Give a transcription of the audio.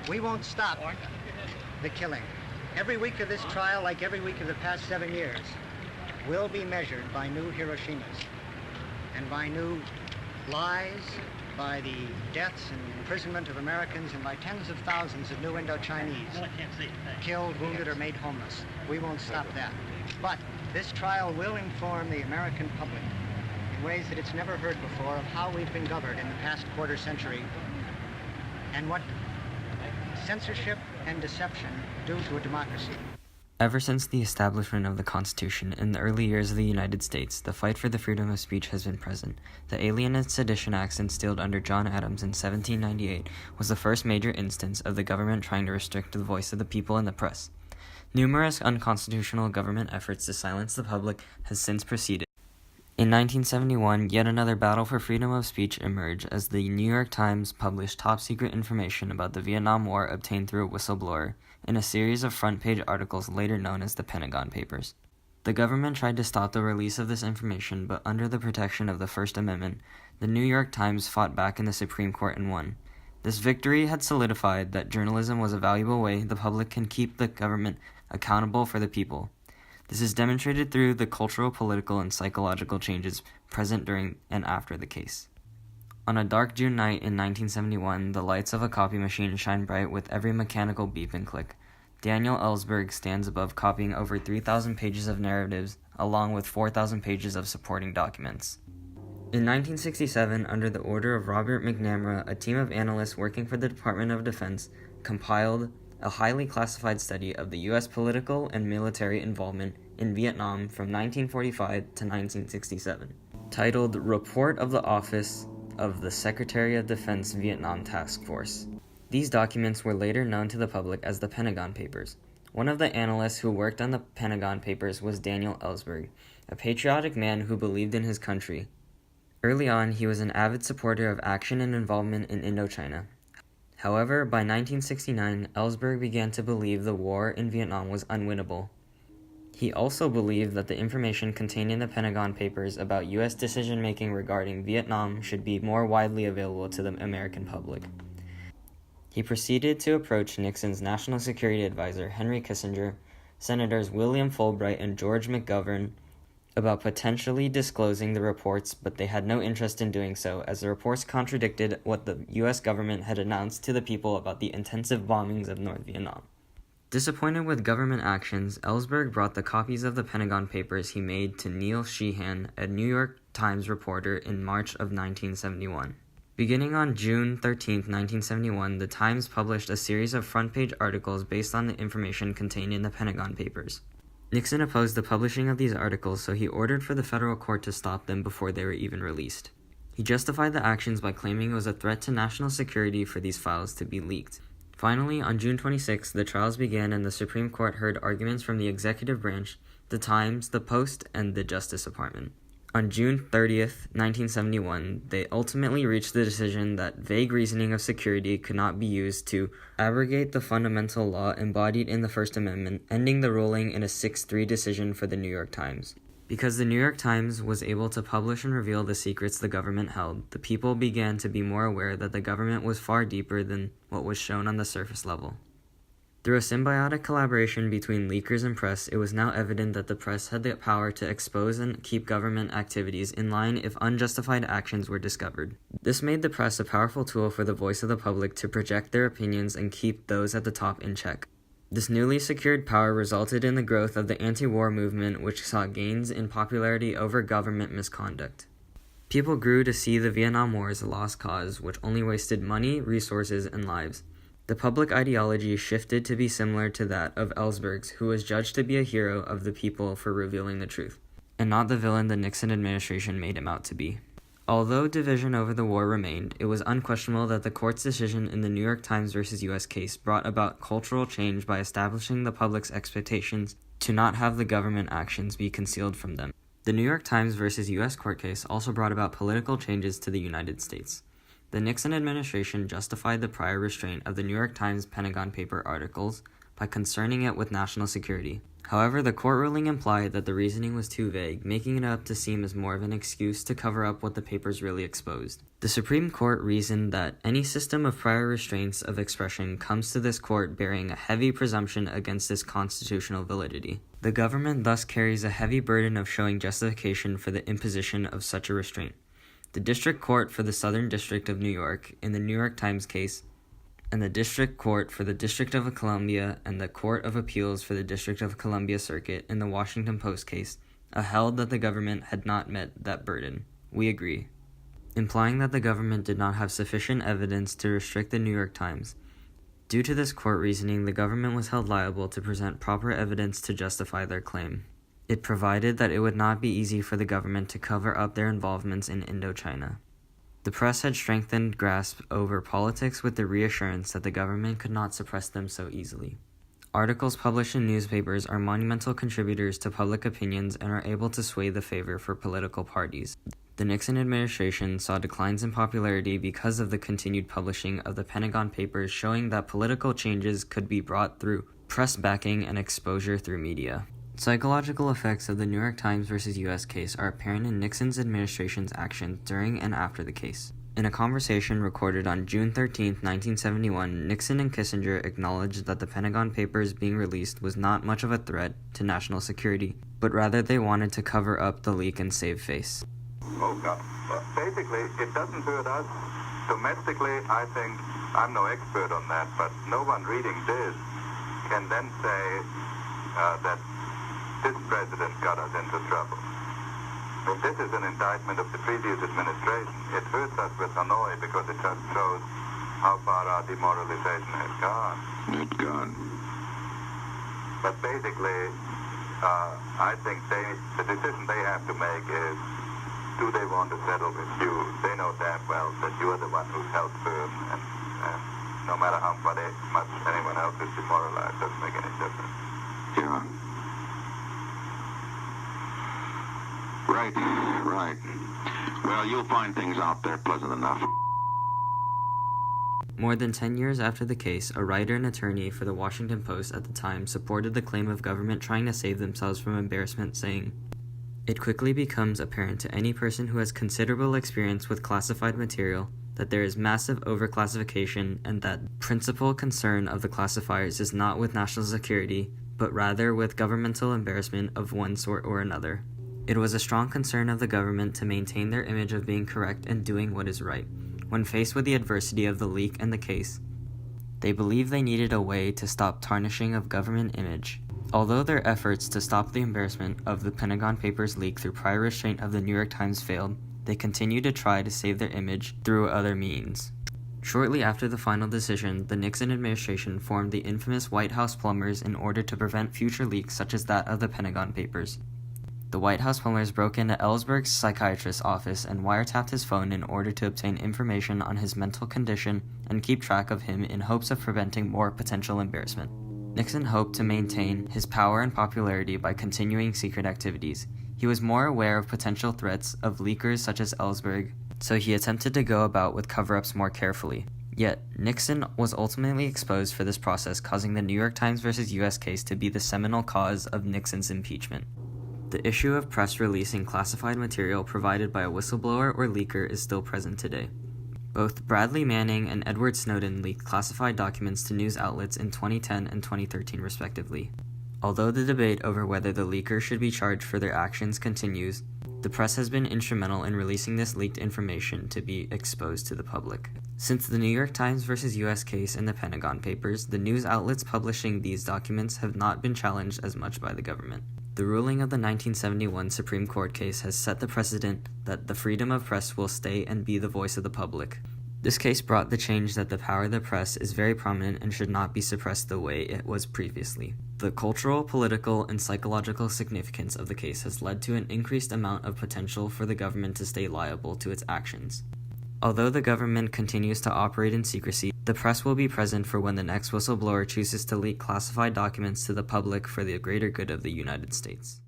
We won't stop the killing. Every week of this trial, like every week of the past 7 years, will be measured by new Hiroshimas and by new lies, by the deaths and imprisonment of Americans, and by tens of thousands of new Indo-Chinese killed, wounded, or made homeless. We won't stop that. But this trial will inform the American public in ways that it's never heard before of how we've been governed in the past quarter century and what censorship and deception do to a democracy. Ever since the establishment of the Constitution in the early years of the United States, the fight for the freedom of speech has been present. The Alien and Sedition Acts instilled under John Adams in 1798 was the first major instance of the government trying to restrict the voice of the people in the press. Numerous unconstitutional government efforts to silence the public has since proceeded. In 1971, yet another battle for freedom of speech emerged as the New York Times published top-secret information about the Vietnam War obtained through a whistleblower in a series of front-page articles later known as the Pentagon Papers. The government tried to stop the release of this information, but under the protection of the First Amendment, the New York Times fought back in the Supreme Court and won. This victory had solidified that journalism was a valuable way the public can keep the government accountable for the people. This is demonstrated through the cultural, political, and psychological changes present during and after the case. On a dark June night in 1971, the lights of a copy machine shine bright with every mechanical beep and click. Daniel Ellsberg stands above copying over 3,000 pages of narratives, along with 4,000 pages of supporting documents. In 1967, under the order of Robert McNamara, a team of analysts working for the Department of Defense compiled a highly classified study of the U.S. political and military involvement in Vietnam from 1945 to 1967, titled Report of the Office of the Secretary of Defense Vietnam Task Force. These documents were later known to the public as the Pentagon Papers. One of the analysts who worked on the Pentagon Papers was Daniel Ellsberg, a patriotic man who believed in his country. Early on, he was an avid supporter of action and involvement in Indochina. However, by 1969, Ellsberg began to believe the war in Vietnam was unwinnable. He also believed that the information contained in the Pentagon Papers about U.S. decision-making regarding Vietnam should be more widely available to the American public. He proceeded to approach Nixon's National Security Advisor, Henry Kissinger, Senators William Fulbright and George McGovern, about potentially disclosing the reports, but they had no interest in doing so, as the reports contradicted what the U.S. government had announced to the people about the intensive bombings of North Vietnam. Disappointed with government actions, Ellsberg brought the copies of the Pentagon Papers he made to Neil Sheehan, a New York Times reporter, in March of 1971. Beginning on June 13, 1971, the Times published a series of front-page articles based on the information contained in the Pentagon Papers. Nixon opposed the publishing of these articles, so he ordered for the federal court to stop them before they were even released. He justified the actions by claiming it was a threat to national security for these files to be leaked. Finally, on June 26, the trials began and the Supreme Court heard arguments from the executive branch, the Times, the Post, and the Justice Department. On June 30th, 1971, they ultimately reached the decision that vague reasoning of security could not be used to abrogate the fundamental law embodied in the First Amendment, ending the ruling in a 6-3 decision for the New York Times. Because the New York Times was able to publish and reveal the secrets the government held, the people began to be more aware that the government was far deeper than what was shown on the surface level. Through a symbiotic collaboration between leakers and press, it was now evident that the press had the power to expose and keep government activities in line if unjustified actions were discovered. This made the press a powerful tool for the voice of the public to project their opinions and keep those at the top in check. This newly secured power resulted in the growth of the anti-war movement, which saw gains in popularity over government misconduct. People grew to see the Vietnam War as a lost cause, which only wasted money, resources, and lives. The public ideology shifted to be similar to that of Ellsberg's, who was judged to be a hero of the people for revealing the truth, and not the villain the Nixon administration made him out to be. Although division over the war remained, it was unquestionable that the court's decision in the New York Times versus U.S. case brought about cultural change by establishing the public's expectations to not have the government actions be concealed from them. The New York Times versus U.S. court case also brought about political changes to the United States. The Nixon administration justified the prior restraint of the New York Times Pentagon Paper articles by concerning it with national security. However, the court ruling implied that the reasoning was too vague, making it up to seem as more of an excuse to cover up what the papers really exposed. The Supreme Court reasoned that any system of prior restraints of expression comes to this court bearing a heavy presumption against its constitutional validity. The government thus carries a heavy burden of showing justification for the imposition of such a restraint. The District Court for the Southern District of New York in the New York Times case, and the District Court for the District of Columbia and the Court of Appeals for the District of Columbia Circuit in the Washington Post case held that the government had not met that burden. We agree, implying that the government did not have sufficient evidence to restrict the New York Times. Due to this court reasoning, the government was held liable to present proper evidence to justify their claim. It provided that it would not be easy for the government to cover up their involvements in Indochina. The press had strengthened grasp over politics with the reassurance that the government could not suppress them so easily. Articles published in newspapers are monumental contributors to public opinions and are able to sway the favor for political parties. The Nixon administration saw declines in popularity because of the continued publishing of the Pentagon Papers showing that political changes could be brought through press backing and exposure through media. Psychological effects of the New York Times versus U.S. case are apparent in Nixon's administration's actions during and after the case. In a conversation recorded on June 13, 1971, Nixon and Kissinger acknowledged that the Pentagon Papers being released was not much of a threat to national security, but rather they wanted to cover up the leak and save face. Oh, God. Basically, it doesn't hurt us. Domestically, I think, I'm no expert on that, but no one reading this can then say that this president got us into trouble. I mean, this is an indictment of the previous administration. It hurts us with Hanoi because it just shows how far our demoralization has gone. It's gone. But basically, I think the decision they have to make is, do they want to settle with you? They know damn well that you are the one who's held firm, and no matter how much anyone else is demoralized, doesn't make any difference. Yeah. Right. Well, you'll find things out there pleasant enough. More than 10 years after the case, a writer and attorney for the Washington Post at the time supported the claim of government trying to save themselves from embarrassment, saying, "It quickly becomes apparent to any person who has considerable experience with classified material that there is massive overclassification and that principal concern of the classifiers is not with national security, but rather with governmental embarrassment of one sort or another. It was a strong concern of the government to maintain their image of being correct and doing what is right. When faced with the adversity of the leak and the case, they believed they needed a way to stop tarnishing of government image. Although their efforts to stop the embarrassment of the Pentagon Papers leak through prior restraint of the New York Times failed, they continued to try to save their image through other means." Shortly after the final decision, the Nixon administration formed the infamous White House plumbers in order to prevent future leaks such as that of the Pentagon Papers. The White House plumbers broke into Ellsberg's psychiatrist's office and wiretapped his phone in order to obtain information on his mental condition and keep track of him in hopes of preventing more potential embarrassment. Nixon hoped to maintain his power and popularity by continuing secret activities. He was more aware of potential threats of leakers such as Ellsberg, so he attempted to go about with cover-ups more carefully. Yet, Nixon was ultimately exposed for this process, causing the New York Times versus U.S. case to be the seminal cause of Nixon's impeachment. The issue of press releasing classified material provided by a whistleblower or leaker is still present today. Both Bradley Manning and Edward Snowden leaked classified documents to news outlets in 2010 and 2013 respectively. Although the debate over whether the leaker should be charged for their actions continues, the press has been instrumental in releasing this leaked information to be exposed to the public. Since the New York Times versus U.S. case and the Pentagon Papers, the news outlets publishing these documents have not been challenged as much by the government. The ruling of the 1971 Supreme Court case has set the precedent that the freedom of press will stay and be the voice of the public. This case brought the change that the power of the press is very prominent and should not be suppressed the way it was previously. The cultural, political, and psychological significance of the case has led to an increased amount of potential for the government to stay liable to its actions. Although the government continues to operate in secrecy, the press will be present for when the next whistleblower chooses to leak classified documents to the public for the greater good of the United States.